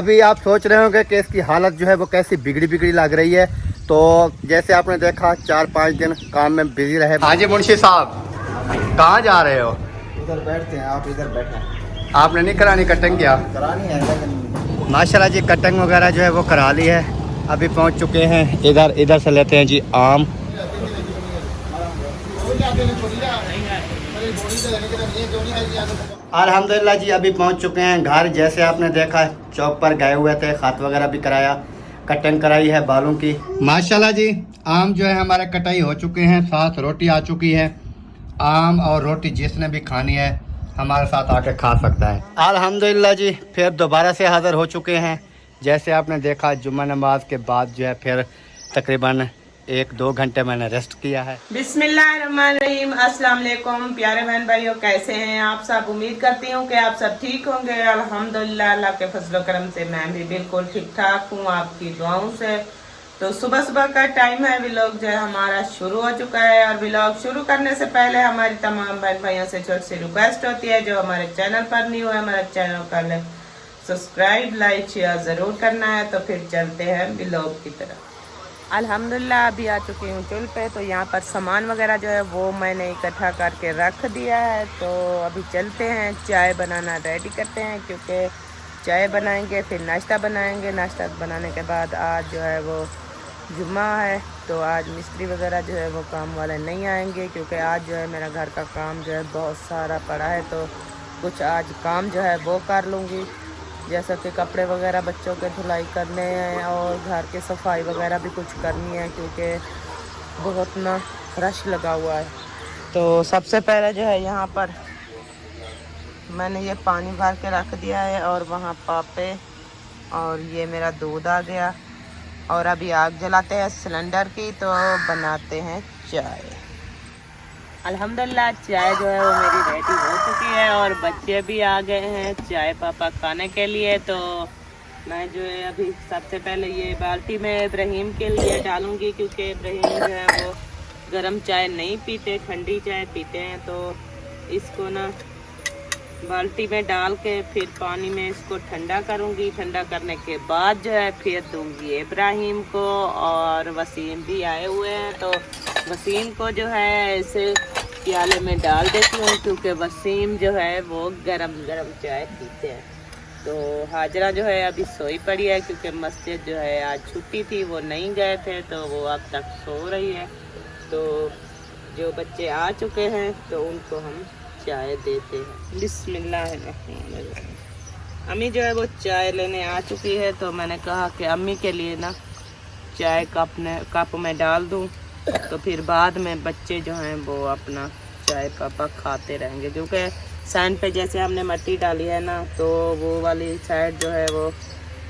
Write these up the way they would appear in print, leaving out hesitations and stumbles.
अभी आप सोच रहे होंगे कि इसकी हालत जो है वो कैसी बिगड़ी लग रही है। तो जैसे आपने देखा 4-5 दिन काम में बिजी रहे। हाँ जी मुंशी साहब, कहाँ जा रहे हो? इधर बैठते हैं, आप इधर बैठे। आपने नहीं करानी कटिंग? क्या करानी है लेकिन माशाल्लाह जी, कटिंग वगैरह जो है वो करा ली है। अभी पहुंच चुके हैं इधर से लेते हैं जी आम। अल्हम्दुलिल्लाह जी, अभी पहुंच चुके हैं घर। जैसे आपने देखा चौक पर गए हुए थे, खात वगैरह भी कराया, कटिंग कराई है बालों की। माशाल्लाह जी, आम जो है हमारे कटाई हो चुके हैं, साथ रोटी आ चुकी है। आम और रोटी जिसने भी खानी है हमारे साथ आके खा सकता है। अल्हम्दुलिल्लाह जी, फिर दोबारा से हाज़िर हो चुके हैं। जैसे आपने देखा जुम्मा नमाज के बाद जो है फिर तकरीबन 1-2 घंटे मैंने रेस्ट किया है। बिस्मिल्लाहिर्रहमानिर्रहीम, अस्सलाम वालेकुम प्यारे बहन भाइयों, कैसे हैं आप सब? उम्मीद करती हूँ कि आप सब ठीक होंगे। अल्हम्दुलिल्लाह, अल्लाह के फजल करम से मैं भी बिल्कुल ठीक ठाक हूँ, आपकी दुआओं से। तो सुबह का टाइम है, व्लॉग जो है हमारा शुरू हो चुका है। और व्लॉग शुरू करने से पहले हमारी तमाम बहन भाइयों से छोटी सी रिक्वेस्ट होती है, जो हमारे चैनल पर न्यू है, हमारे चैनल का सब्सक्राइब, लाइक, शेयर ज़रूर करना है। तो फिर चलते हैं व्लॉग की तरफ। अल्हम्दुलिल्लाह, अभी आ चुकी हूँ चुल पे। तो यहाँ पर सामान वगैरह जो है वो मैंने इकट्ठा करके रख दिया है। तो अभी चलते हैं, चाय बनाना रेडी करते हैं, क्योंकि चाय बनाएंगे फिर नाश्ता बनाएंगे। नाश्ता बनाने के बाद आज जो है वो जुम्मा है, तो आज मिस्त्री वगैरह जो है वो काम वाले नहीं आएंगे, क्योंकि आज जो है मेरा घर का काम जो है बहुत सारा पड़ा है। तो कुछ आज काम जो है वो कर लूँगी, जैसा कि कपड़े वगैरह बच्चों के धुलाई करने हैं और घर की सफाई वगैरह भी कुछ करनी है, क्योंकि बहुत ना रश लगा हुआ है। तो सबसे पहले जो है यहाँ पर मैंने ये पानी भर के रख दिया है, और वहाँ पापे और ये मेरा दूध आ गया। और अभी आग जलाते हैं सिलेंडर की, तो बनाते हैं चाय। अल्हम्दुलिल्लाह, चाय जो है वो मेरी रेडी हो चुकी है, और बच्चे भी आ गए हैं चाय पापा खाने के लिए। तो मैं जो है अभी सबसे पहले ये बाल्टी में इब्राहिम के लिए डालूंगी, क्योंकि इब्राहिम जो है वो गरम चाय नहीं पीते, ठंडी चाय पीते हैं। तो इसको ना बाल्टी में डाल के फिर पानी में इसको ठंडा करूंगी। ठंडा करने के बाद जो है फिर दूंगी इब्राहिम को, और वसीम भी आए हुए हैं। तो वसीम को जो है इसे प्याले में डाल देती हूँ, क्योंकि वसीम जो है वो गरम चाय पीते हैं। तो हाजरा जो है अभी सोई पड़ी है, क्योंकि मस्जिद जो है आज छुट्टी थी, वो नहीं गए थे, तो वो अब तक सो रही है। तो जो बच्चे आ चुके हैं तो उनको हम चाय देते हैं। बिस्मिल्लाहिर्रहमानिर्रहीम। अम्मी जो है वो चाय लेने आ चुकी है, तो मैंने कहा कि अम्मी के लिए ना चाय कप में डाल दूं, तो फिर बाद में बच्चे जो हैं वो अपना चाय पापा खाते रहेंगे। क्योंकि सैंड पे जैसे हमने मिट्टी डाली है ना, तो वो वाली साइड जो है वो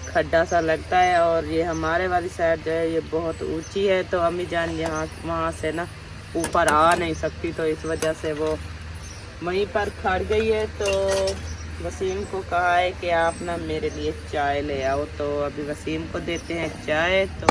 खड्डा सा लगता है, और ये हमारे वाली साइड जो है ये बहुत ऊंची है। तो अम्मी जान यहाँ वहाँ से ना ऊपर आ नहीं सकती, तो इस वजह से वो वहीं पर खड़ गई है। तो वसीम को कहा है कि आप ना मेरे लिए चाय ले आओ, तो अभी वसीम को देते हैं चाय। तो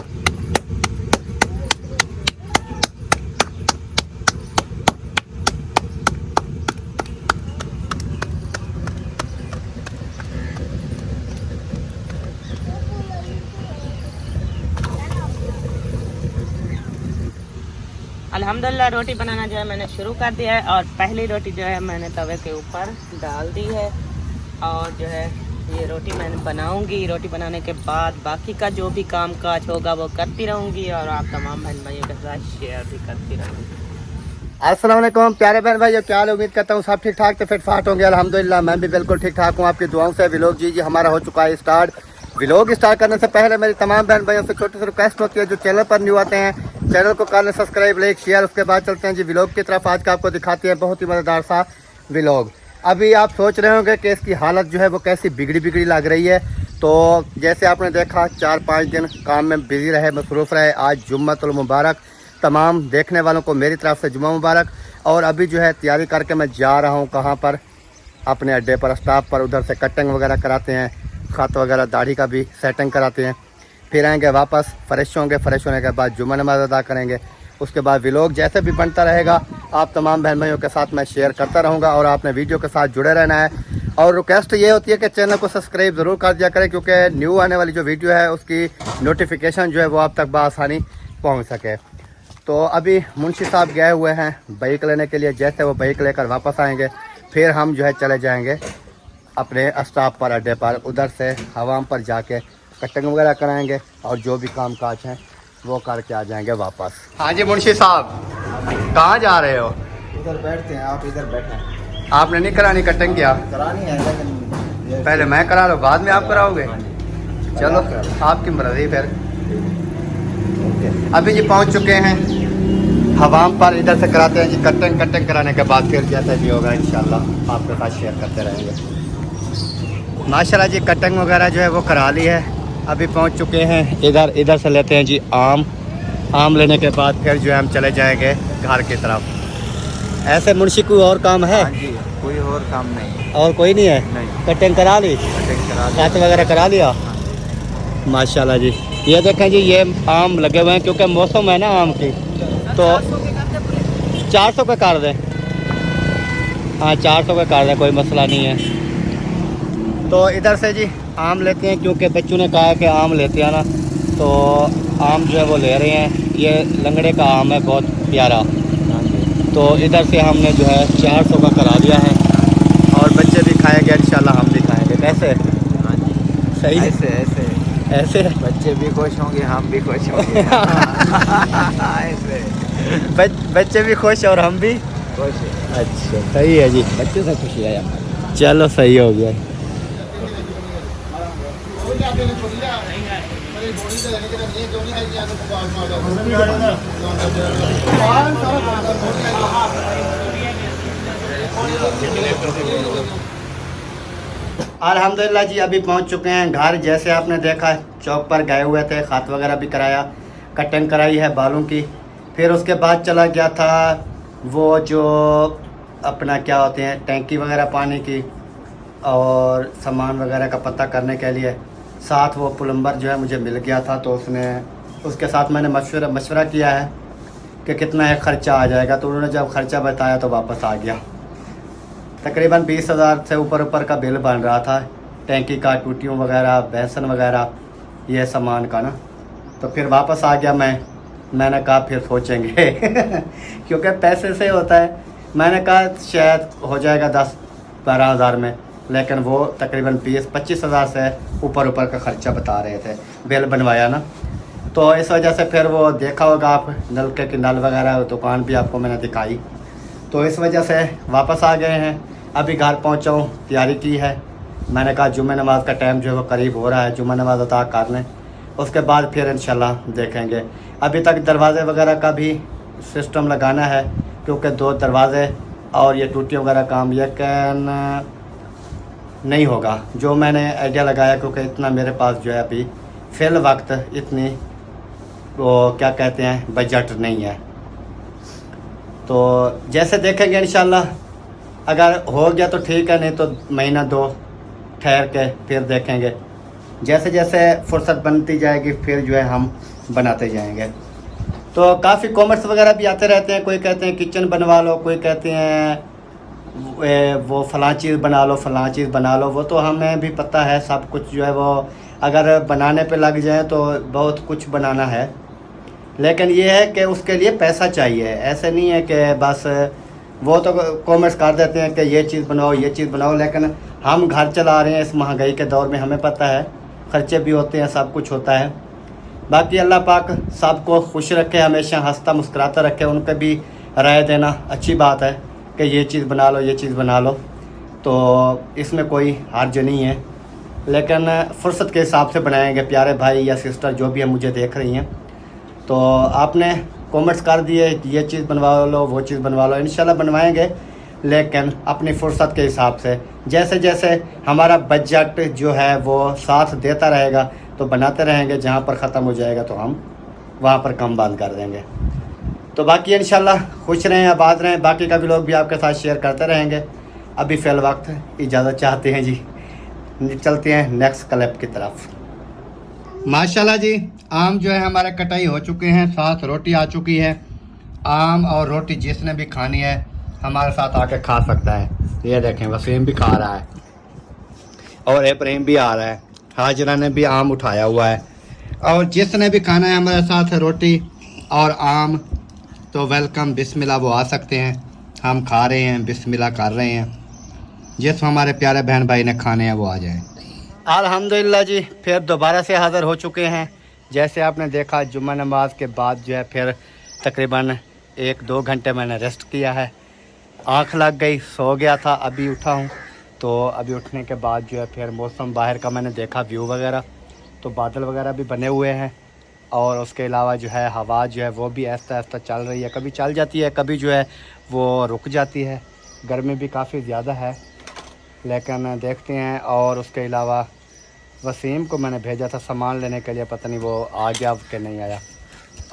अल्हम्दुलिल्लाह, रोटी बनाना जो है मैंने शुरू कर दिया है, और पहली रोटी जो है मैंने तवे के ऊपर डाल दी है। और जो है ये रोटी मैंने बनाऊंगी। रोटी बनाने के बाद बाकी का जो भी काम काज होगा वो करती रहूंगी, और आप तमाम बहन भाइयों के साथ शेयर भी करती रहूंगी। अस्सलाम वालेकुम प्यारे बहन भाइयों, क्या हाल? उम्मीद करता हूँ सब ठीक ठाक तो फिट फाट होंगे। अल्हम्दुलिल्लाह, मैं भी बिल्कुल ठीक ठाक हूँ, आपकी दुआओं से। व्लॉग जी हमारा हो चुका है स्टार्ट। व्लॉग स्टार्ट करने से पहले मेरी तमाम बहन भाइयों से छोटी सी रिक्वेस्ट होती है, जो चैनल पर न्यू आते हैं चैनल को कर लें सब्सक्राइब, लाइक, शेयर। उसके बाद चलते हैं जी व्लॉग की तरफ। आज का आपको दिखाते हैं बहुत ही मज़ेदार सा व्लॉग। अभी आप सोच रहे होंगे कि इसकी हालत जो है वो कैसी बिगड़ी लग रही है। तो जैसे आपने देखा 4-5 दिन काम में बिजी रहे, मसरूफ़ रहे। आज जुम्मतुल मुबारक, तमाम देखने वालों को मेरी तरफ से जुम्मा मुबारक। और अभी जो है तैयारी करके मैं जा रहा हूँ कहाँ पर, अपने अड्डे पर, स्टाफ पर। उधर से कटिंग वगैरह कराते हैं, खत वगैरह दाढ़ी का भी सेटिंग कराते हैं। फिर आएंगे वापस, फ्रेश होंगे। फ्रेश होने के बाद जुम्मा नमाज़ अदा करेंगे। उसके बाद व्लॉग जैसे भी बनता रहेगा आप तमाम बहन भाइयों के साथ मैं शेयर करता रहूँगा, और आपने वीडियो के साथ जुड़े रहना है। और रिक्वेस्ट ये होती है कि चैनल को सब्सक्राइब ज़रूर कर दिया करें, क्योंकि न्यू आने वाली जो वीडियो है उसकी नोटिफिकेशन जो है वो आप तक बआसानी पहुंच सके। तो अभी मुंशी साहब गए हुए हैं बाइक लेने के लिए। जैसे वो बाइक लेकर वापस आएंगे फिर हम जो है चले जाएंगे अपने स्टॉप पर, अड्डे पर। उधर से हवाम पर जाके कटिंग वगैरह कराएंगे और जो भी काम काज हैं वो करके आ जाएंगे वापस। हाँ जी मुंशी साहब, कहाँ जा रहे हो? इधर बैठते हैं, आप इधर बैठे। आपने नहीं करानी कटिंग? क्या करानी है लेकिन पहले मैं करा लो, बाद में आप कराओगे? चलो आपकी मर्जी फिर। अभी जी पहुंच चुके हैं हवाम पर। इधर से कराते हैं जी कटिंग। कटिंग कराने के बाद फिर जैसे भी होगा इंशाल्लाह आपके साथ शेयर करते रहेंगे। माशाल्लाह जी कटिंग वगैरह जो है वो करा ली है। अभी पहुंच चुके हैं इधर से लेते हैं जी आम लेने के बाद फिर जो है हम चले जाएंगे घर की तरफ। ऐसे मुंशी कोई और काम है? हाँ जी, कोई और काम नहीं। और कोई नहीं है? नहीं। कटिंग करा ली, काट वगैरह करा लिया? माशाल्लाह जी। ये देखें जी ये आम लगे हुए हैं क्योंकि मौसम है ना आम की, तो 400 का कर दें। हाँ 400 का कर दें, कोई मसला नहीं है। तो इधर से जी आम लेते हैं क्योंकि बच्चों ने कहा कि आम लेते हैं ना, तो आम जो है वो ले रहे हैं। ये लंगड़े का आम है, बहुत प्यारा। तो इधर से हमने जो है 400 का करा दिया है और बच्चे भी खाएंगे इंशाल्लाह, हम भी खाएंगे। कैसे? हाँ जी, सही है? ऐसे बच्चे भी खुश होंगे, हम भी खुश होंगे। ऐसे बच्चे भी खुश और हम भी खुश। अच्छा सही है जी, बच्चे से खुशी है यार। चलो सही हो गया। अल्हम्दुलिल्लाह जी अभी पहुंच चुके हैं घर। जैसे आपने देखा चौक पर गए हुए थे, खात वगैरह भी कराया, कटिंग कराई है बालों की। फिर उसके बाद चला गया था वो जो अपना क्या होते हैं टैंकी वगैरह पानी की और सामान वगैरह का पता करने के लिए। साथ वो प्लम्बर जो है मुझे मिल गया था, तो उसके साथ मैंने मशवरा किया है कि कितना है ख़र्चा आ जाएगा। तो उन्होंने जब ख़र्चा बताया तो वापस आ गया। तकरीबन 20,000 से ऊपर का बिल बन रहा था, टैंकी का, टूटियों वगैरह, बेसन वगैरह, ये सामान का ना। तो फिर वापस आ गया मैंने कहा फिर सोचेंगे क्योंकि पैसे से होता है। मैंने कहा शायद हो जाएगा 10-12 हज़ार में, लेकिन वो तकरीबन 20-25 हज़ार से ऊपर का ख़र्चा बता रहे थे। बिल बनवाया ना, तो इस वजह से फिर वो देखा होगा आप नलके की नल वगैरह दुकान भी आपको मैंने दिखाई, तो इस वजह से वापस आ गए हैं। अभी घर पहुंचा हूँ, तैयारी की है। मैंने कहा जुम्मे नमाज का टाइम जो है वो करीब हो रहा है, जुम्मे नमाज अता कर लें, उसके बाद फिर इंशाल्लाह देखेंगे। अभी तक दरवाज़े वगैरह का भी सिस्टम लगाना है क्योंकि 2 दरवाज़े और ये टूटी वगैरह काम यकीन नहीं होगा जो मैंने आइडिया लगाया, क्योंकि इतना मेरे पास जो है अभी फ़िल वक्त इतनी वो क्या कहते हैं बजट नहीं है। तो जैसे देखेंगे इंशाल्लाह, अगर हो गया तो ठीक है, नहीं तो महीना 2 ठहर के फिर देखेंगे। जैसे जैसे फुर्सत बनती जाएगी फिर जो है हम बनाते जाएंगे। तो काफ़ी कॉमेंट्स वगैरह भी आते रहते हैं, कोई कहते हैं किचन बनवा लो, कोई कहते हैं वो फ़लाँ चीज़ बना लो, फ़लाँ चीज़ बना लो। वो तो हमें भी पता है सब कुछ जो है वो अगर बनाने पे लग जाए तो बहुत कुछ बनाना है, लेकिन ये है कि उसके लिए पैसा चाहिए। ऐसे नहीं है कि बस वो तो कॉमेंट्स कर देते हैं कि ये चीज़ बनाओ, ये चीज़ बनाओ, लेकिन हम घर चला रहे हैं इस महंगाई के दौर में, हमें पता है ख़र्चे भी होते हैं, सब कुछ होता है। बाकी अल्लाह पाक सबको खुश रखे, हमेशा हंसता मुस्कुराता रखे। उनके भी राय देना अच्छी बात है कि ये चीज़ बना लो, ये चीज़ बना लो, तो इसमें कोई हर्ज नहीं है, लेकिन फ़ुर्सत के हिसाब से बनाएंगे। प्यारे भाई या सिस्टर जो भी हम मुझे देख रही हैं, तो आपने कमेंट्स कर दिए ये चीज़ बनवा लो, वो चीज़ बनवा लो, इंशाल्लाह बनवाएंगे, लेकिन अपनी फ़ुर्सत के हिसाब से। जैसे जैसे हमारा बजट जो है वो साथ देता रहेगा तो बनाते रहेंगे, जहाँ पर ख़त्म हो जाएगा तो हम वहाँ पर कम बंद कर देंगे। तो बाकी इंशाल्लाह खुश रहें, आबाद रहें। बाकी का भी लोग भी आपके साथ शेयर करते रहेंगे। अभी फ़िल वक्त इजाज़त चाहते हैं जी, चलते हैं नेक्स्ट क्लिप की तरफ। माशाल्लाह जी आम जो है हमारे कटाई हो चुके हैं, साथ रोटी आ चुकी है। आम और रोटी जिसने भी खानी है हमारे साथ आके खा सकता है। ये देखें वसीम भी खा रहा है, और इब्राहिम भी आ रहा है, हाजरा ने भी आम उठाया हुआ है, और जिसने भी खाना है हमारे साथ रोटी और आम, तो वेलकम, बिस्मिल्लाह, वो आ सकते हैं। हम खा रहे हैं, बिस्मिल्लाह कर रहे हैं। जिस हमारे प्यारे बहन भाई ने खाने हैं वो आ जाएं। अल्हम्दुलिल्लाह जी, फिर दोबारा से हाज़िर हो चुके हैं। जैसे आपने देखा जुम्मा नमाज के बाद जो है फिर तकरीबन 1-2 घंटे मैंने रेस्ट किया है। आँख लग गई, सो गया था, अभी उठा हूँ। तो अभी उठने के बाद जो है फिर मौसम बाहर का मैंने देखा, व्यू वगैरह, तो बादल वगैरह भी बने हुए हैं, और उसके अलावा जो है हवा जो है वो भी ऐसा ऐसा चल रही है, कभी चल जाती है, कभी जो है वो रुक जाती है। गर्मी भी काफ़ी ज़्यादा है, लेकिन देखते हैं। और उसके अलावा वसीम को मैंने भेजा था सामान लेने के लिए, पता नहीं वो आ गया कि नहीं आया।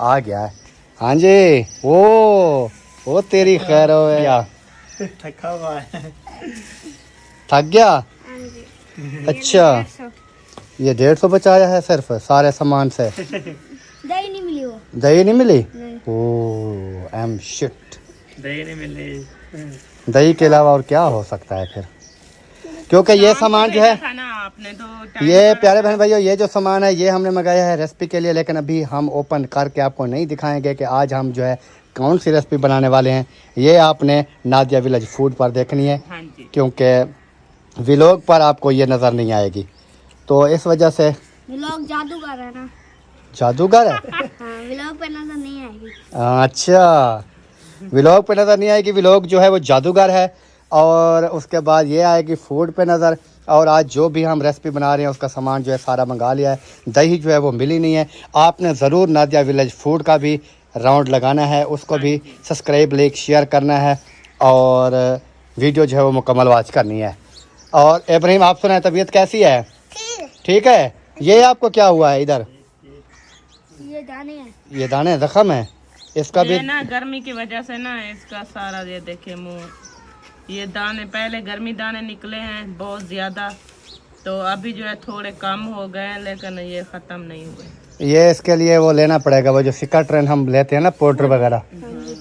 आ गया है, हाँ जी। वो तेरी खैर हो या थका हुआ है। थक गया? अच्छा, ये 150 बचाया है सिर्फ सारे सामान से। दही नहीं मिली वो। दही नहीं मिली? नहीं। ओह एम शिट, दही नहीं मिली। दही के अलावा और क्या हो सकता है फिर? क्योंकि ये सामान जो है, आपने तो ये प्यारे बहन भाइयों, ये जो सामान है ये हमने मंगाया है रेसिपी के लिए, लेकिन अभी हम ओपन करके आपको नहीं दिखाएंगे कि आज हम जो है कौन सी रेसिपी बनाने वाले हैं। ये आपने नादिया विलेज फूड पर देखनी है, हाँ जी। क्योंकि व्लॉग पर आपको ये नज़र नहीं आएगी। तो इस वजह से व्लॉग जादूगर है ना। जादूगर है। हाँ, व्लॉग पे नजर नहीं आएगी। अच्छा, व्लॉग पे नज़र नहीं आएगी, व्लॉग जो है वो जादूगर है। और उसके बाद ये आएगी फूड पे नज़र। और आज जो भी हम रेसिपी बना रहे हैं उसका सामान जो है सारा मंगा लिया है। दही जो है वो मिली नहीं है। आपने ज़रूर नादिया विलेज फूड का भी राउंड लगाना है, उसको भी सब्सक्राइब, लाइक, शेयर करना है, और वीडियो जो है वो मुकम्मल वॉच करनी है। और इब्राहिम, आप सुनाए, तबीयत कैसी है? ठीक है। ये आपको क्या हुआ है इधर? ये दाने हैं। ये दाने जख्म है इसका भी? ये ना गर्मी की वजह से ना इसका सारा, ये देखिए मुंह, ये दाने, पहले गर्मी दाने निकले हैं बहुत ज्यादा, तो अभी जो है थोड़े कम हो गए हैं, लेकिन ये खत्म नहीं हुए। ये इसके लिए वो लेना पड़ेगा, वो जो सिक्का ट्रेन हम लेते हैं ना, पाउडर वगैरह,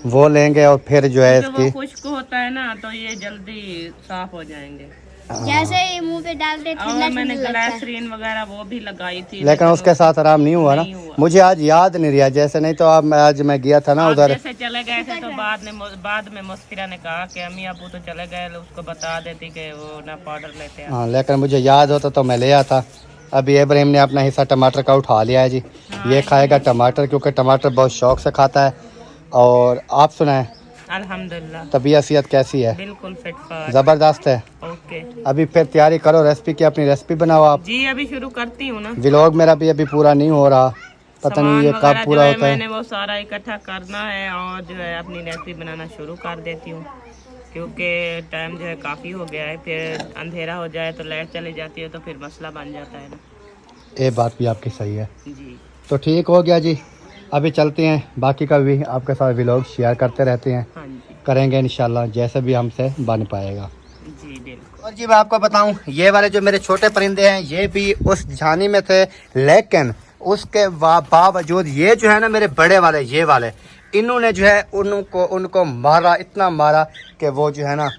वो लेंगे, और फिर जो है जो इसकी वो खुश्क होता है ना तो ये जल्दी साफ हो जाएंगे। जैसे ही मुंह पे डालते और मैंने ग्लाइसरीन वगैरह वो भी लगाई थी, लेकिन उसके साथ आराम नहीं हुआ ना। नहीं हुआ। मुझे आज याद नहीं रहा, जैसे नहीं तो आज मैं गया था ना आप उधर। जैसे चले गए थे तो बाद में मुस्फिरा ने कहा कि अम्मी अबू तो चले गए, उसको बता देती कि वो ना पाउडर लेते हैं। हाँ, लेकिन मुझे याद होता तो मैं ले आता। अभी इब्राहिम ने अपना हिस्सा टमाटर का उठा लिया है जी। ये खाएगा टमाटर, क्योंकि टमाटर बहुत शौक से खाता है। और आप सुनाएं, अल्हम्दुलिल्लाह, तबीयत सेहत कैसी है? बिल्कुल फिट फाट। ज़बरदस्त है। ओके अभी फिर तैयारी करो रेसिपी की, अपनी रेसिपी बनाओ आप। जी, अभी शुरू करती हूँ ना। व्लॉग मेरा भी अभी पूरा नहीं हो रहा, पता नहीं ये सामान कब वगैरह पूरा जो है होता है। मैंने वो सारा इकट्ठा करना है और जो है अपनी रेसिपी बनाना शुरू कर देती हूँ, क्योंकि टाइम जो है काफ़ी हो गया है। फिर अंधेरा हो जाए तो लाइट चली जाती है, तो फिर मसला बन जाता है ना। ये बात भी आपकी सही है। जी, तो ठीक हो गया जी, अभी चलते हैं, बाकी का भी आपके साथ व्लॉग शेयर करते रहते हैं, हाँ जी, करेंगे इंशाल्लाह जैसे भी हमसे बन पाएगा। जी बिल्कुल। और जी मैं आपको बताऊं, ये वाले जो मेरे छोटे परिंदे हैं ये भी उस झानी में थे, लेकिन उसके बावजूद ये जो है ना मेरे बड़े वाले, ये वाले, इन्होंने जो है उनको मारा, इतना मारा कि वो जो है ना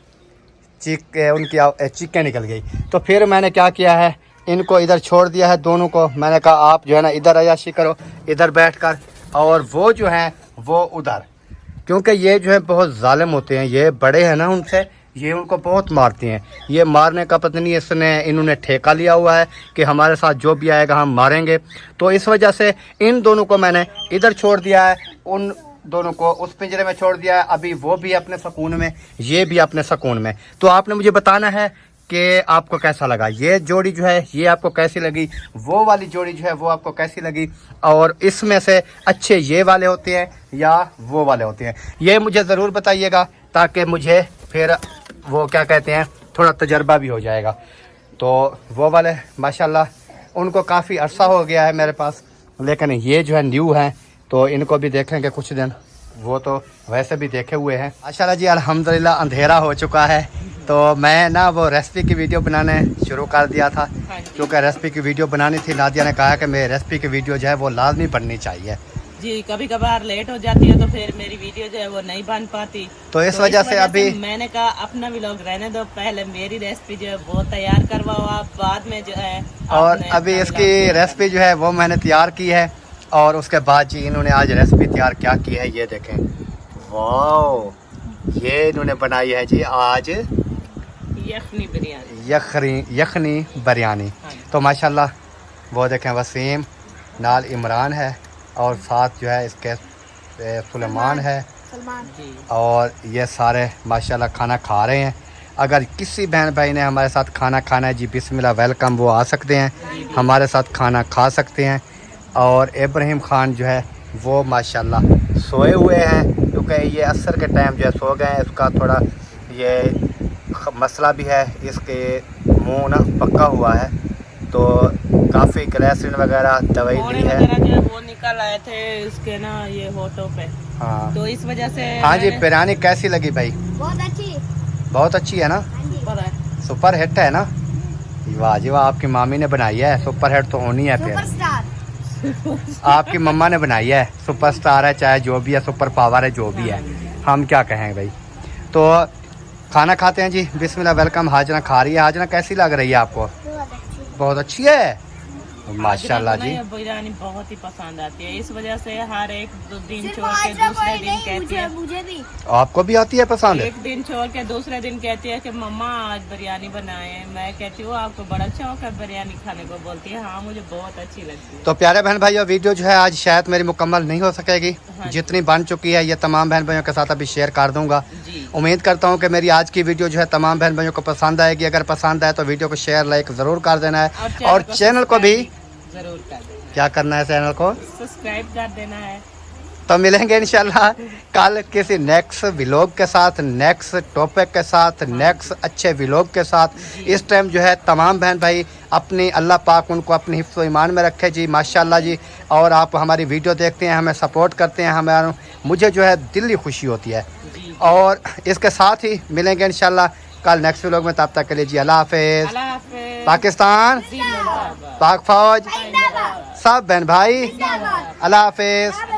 उनकी चीखें निकल गई। तो फिर मैंने क्या किया है, इनको इधर छोड़ दिया है दोनों को। मैंने कहा आप जो है ना इधर अयाशी करो, इधर बैठकर, और वो जो है वो उधर, क्योंकि ये जो है बहुत जालिम होते हैं। ये बड़े हैं ना उनसे, ये उनको बहुत मारते हैं। ये मारने का पता नहीं इन्होंने ठेका लिया हुआ है कि हमारे साथ जो भी आएगा हम मारेंगे। तो इस वजह से इन दोनों को मैंने इधर छोड़ दिया है, उन दोनों को उस पिंजरे में छोड़ दिया है। अभी वो भी अपने सुकून में, ये भी अपने सुकून में। तो आपने मुझे बताना है कि आपको कैसा लगा ये जोड़ी जो है, ये आपको कैसी लगी, वो वाली जोड़ी जो है वो आपको कैसी लगी, और इसमें से अच्छे ये वाले होते हैं या वो वाले होते हैं, ये मुझे ज़रूर बताइएगा, ताकि मुझे फिर वो क्या कहते हैं थोड़ा तजर्बा भी हो जाएगा। तो वो वाले माशाल्लाह उनको काफ़ी अरसा हो गया है मेरे पास, लेकिन ये जो है न्यू हैं, तो इनको भी देखेंगे कुछ दिन। वो तो वैसे भी देखे हुए हैं माशाल्लाह जी। अल्हम्दुलिल्लाह अंधेरा हो चुका है, तो मैं ना वो रेसिपी की वीडियो बनाने शुरू कर दिया था, क्योंकि रेसिपी की वीडियो बनानी थी। नादिया ने कहा कि मेरी रेसिपी की वीडियो जो है वो लाजमी बननी चाहिए, जी कभी कभार लेट हो जाती है तो फिर मेरी वीडियो जो है वो नहीं बन पाती। तो इस वजह से अभी मैंने कहा अपना व्लॉग रहने दो, पहले मेरी रेसिपी जो है वो तैयार करवाओ आप, बाद में जो है और आपने अभी अपना इसकी vlog पूरा रेसिपी जो है वो मैंने तैयार की है। और उसके बाद जी इन्होंने आज रेसिपी तैयार क्या की है ये देखें। वाह, ये इन्होंने बनाई है जी आज यखनी बिरयानी। यखनी बिरयानी। हाँ जी। तो माशाल्लाह वो देखें वसीम नाल इमरान है और साथ जो है इसके सुलेमान है सलमान। जी और ये सारे माशाल्लाह खाना खा रहे हैं। अगर किसी बहन भाई ने हमारे साथ खाना खाना है जी बिस्मिल्लाह वेलकम, वो आ सकते हैं हमारे साथ खाना खा सकते हैं। और इब्राहिम खान जो है वो माशाल्लाह सोए हुए हैं क्योंकि ये असर के टाइम जो है सो गए हैं। इसका थोड़ा ये मसला भी है, इसके मुंह ना पक्का हुआ है तो काफ़ी ग्लिसरीन वगैरह दवाई फोड़े ली है। वगैरह जो है वो निकल आए थे इसके ना ये होठों पे, हाँ तो इस वजह से हाँ जी। मैंने- बिरयानी कैसी लगी भाई? बहुत अच्छी। बहुत अच्छी है ना, हाँ जी। पर है। सुपर हिट है ना। वाह जी वाह, आपकी मामी ने बनाई है, सुपर हिट तो होनी है फिर। सुपरस्टार। आपकी मम्मा ने बनाई है, सुपरस्टार है चाहे जो भी है, सुपर पावर है जो भी है, हम क्या कहें भाई। तो खाना खाते हैं जी बिस्मिल्लाह वेलकम। हाजना खा रही है। हाजना कैसी लग रही है आपको? बहुत अच्छी। बहुत अच्छी है माशाल्लाह हाजरा को ना जी। ये बिरयानी बहुत ही पसंद आती है, इस वजह से हर एक दो दिन सिर्फ छोड़ के हाजरा को दूसरे ही दिन नहीं, कहती है, मुझे भी। आपको भी आती है पसंद? एक दिन छोड़ के दूसरे दिन कहती है कि मम्मा आज बिरयानी बनाए हैं। मैं कहती हूँ आपको बड़ा शौक है बिरयानी खाने को, बोलती है हाँ मुझे बहुत अच्छी लगती है। तो प्यारे बहन भाइयों वीडियो जो है आज शायद मेरी मुकम्मल नहीं हो सकेगी, हाँ जी। जितनी बन चुकी है ये तमाम बहन भाइयों के साथ अभी शेयर कर दूंगा। जी उम्मीद करता हूँ कि मेरी आज की वीडियो जो है तमाम बहन भाइयों को पसंद आएगी। अगर पसंद आए तो वीडियो को शेयर लाइक ज़रूर कर देना है और चैनल को भी जरूर कर देना, क्या करना है, चैनल को सब्सक्राइब कर देना है। तो मिलेंगे इंशाल्लाह कल किसी नेक्स्ट व्लॉग के साथ, नेक्स्ट टॉपिक के साथ, नेक्स्ट अच्छे व्लॉग के साथ। इस टाइम जो है तमाम बहन भाई अपनी अल्लाह पाक उनको अपनी हिफ्ज़ व ईमान में रखे जी माशाल्लाह जी। और आप हमारी वीडियो देखते हैं, हमें सपोर्ट करते हैं, हमें मुझे जो है दिल की खुशी होती है। जी और इसके साथ ही मिलेंगे इंशाल्लाह कल नेक्स्ट व्लॉग में। तब तक के लिए जी अल्लाह हाफिज़। अल्लाह हाफिज़। पाकिस्तान, जिंदाबाद। पाक फौज, जिंदाबाद। सब बहन भाई जिंदाबाद। अल्लाह हाफिज़।